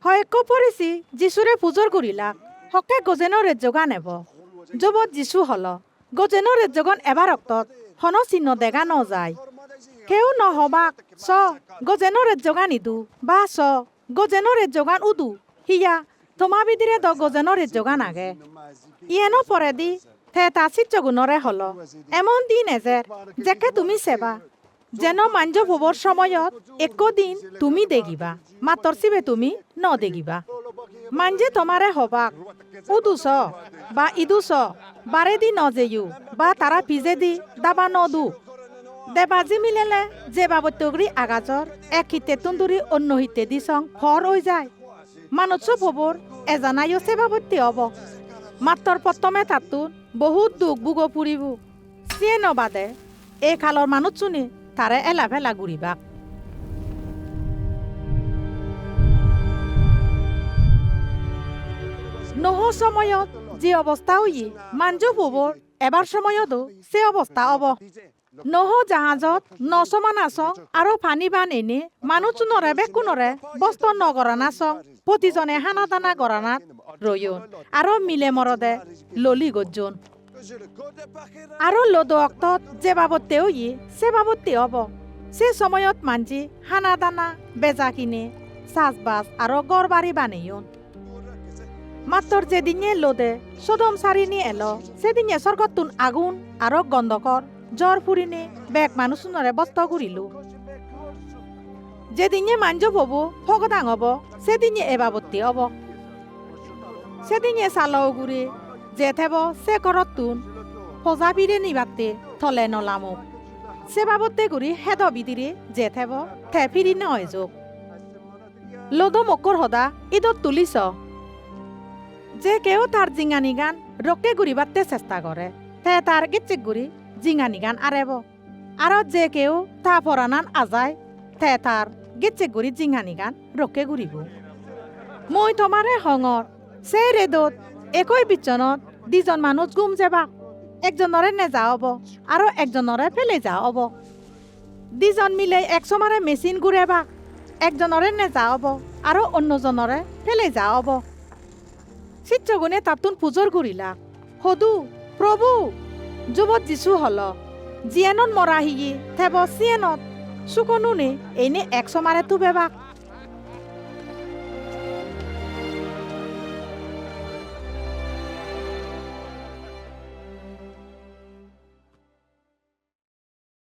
হয়ক পরিছি যিশুরে পুজোর করিলা হকে গজেনরে যোগান এব যবত যিশু হল গজেনরে যোগান এবার রক্তত হন চিহ্ন দেখা ন যায় কেউ নহবাক স গজেনরে যোগান ইদু বা স গজেনরে যোগান উদু হিয়া তোমা বিদিরে দ গজেনরে যোগান আগে ইয়েনো পরে দি থেতা চিত্রগুণরে হল এমন দিন এজের যেকে তুমি সেবা যেন মাঞ্জ ভোবর সময়ত একদিন তুমি দেখিবা মাতর চিবে তুমি ন দেখিবা মাঞ্জে তোমারে হবাক উদুস বা ইদুস বারে দি ন যেয়ু বা তারা পিজে দি দাবা নদু দেবাজি মিলেলে যে বাবত্যগরি আগাজর এক হিতে তুন্দুরি অন্য হিতে দি সং ফর হয়ে যায় মানুষ ভোবর এজানাইও সে বাবত্যে হব মাত্র প্রথমে তাতুন বহুত দুখ বুগো পুরিবু সিয়ে নবাদে এই খালর মানুষ শুনি তারে এলা ভেলা ঘুরিবাক নহ সময়ত যে অবস্থা হই মাঞ্জু ভোবর এবার সময়তো সে অবস্থা হব নহ জাহাজত নসমান আসং আৰু পানী বান এনে মানুহ নৰে বেকুনৰে বস্ত নগৰা নাচং প্ৰতিজনে হানা দানা গৰানাত ৰয়ন আৰু মিলে মৰদে ললি গজ্জন আৰু লদ অক্তত যে বাবতে হই সে বাবতে হব সে সময়ত মানজি হানা দানা বেজা কিনে চাষবাস আৰু গড় বাড়ি বানেয়ন মাত্র যেদিনে লোদে সদম সারিনি এলো সেদিনে স্বর্গতুন আগুন আৰু গন্ধকর জ্বর ফুরিনে বেক মানুষ নরে বস্ত ঘুরিলু যেদিনে মাঞ্জ হবো ফগদাং হব সেদিনে এবাবত্তি হব সেদিনে সালও ঘুরে যে থেব সে করতুন ফজা বিরে নিবাতে থলে নলামুক সে বাবতে ঘুরি হেদ বিদিরে যে থেব থে ফিরি নয় যোগ লোদ মকর হদা ঈদত তুলিস যে কেউ তার জিঙানি গান রকে ঘুরিবাতে চেষ্টা করে তে তার গিচ্ছিক ঘুরি জিঙানি গান আরেব আর যে কেউ তা পরানান আজায় তে তার গিচ্ছিক ঘুরি জিঙানি গান রকে ঘুরিব মই তোমারে হঙর সে রেদত একই বিচনত দুজন মানুষ গুম যাবা একজনরে নেজা হব আর একজনরে ফেলে যা হব দুজন মিলে একসমারে মেশিন ঘুরেবা একজনরে নেজা হব আর অন্যজনরে ফেলে যা হব চিত্রগুণে তাতুন পুজোর ঘুরিলা হদু প্রভু যুবত যিশু হল জিয়েনত মরা হিয়ে থেব সিয়েনত সুকনুনে এনে একসমারে তু বেবাক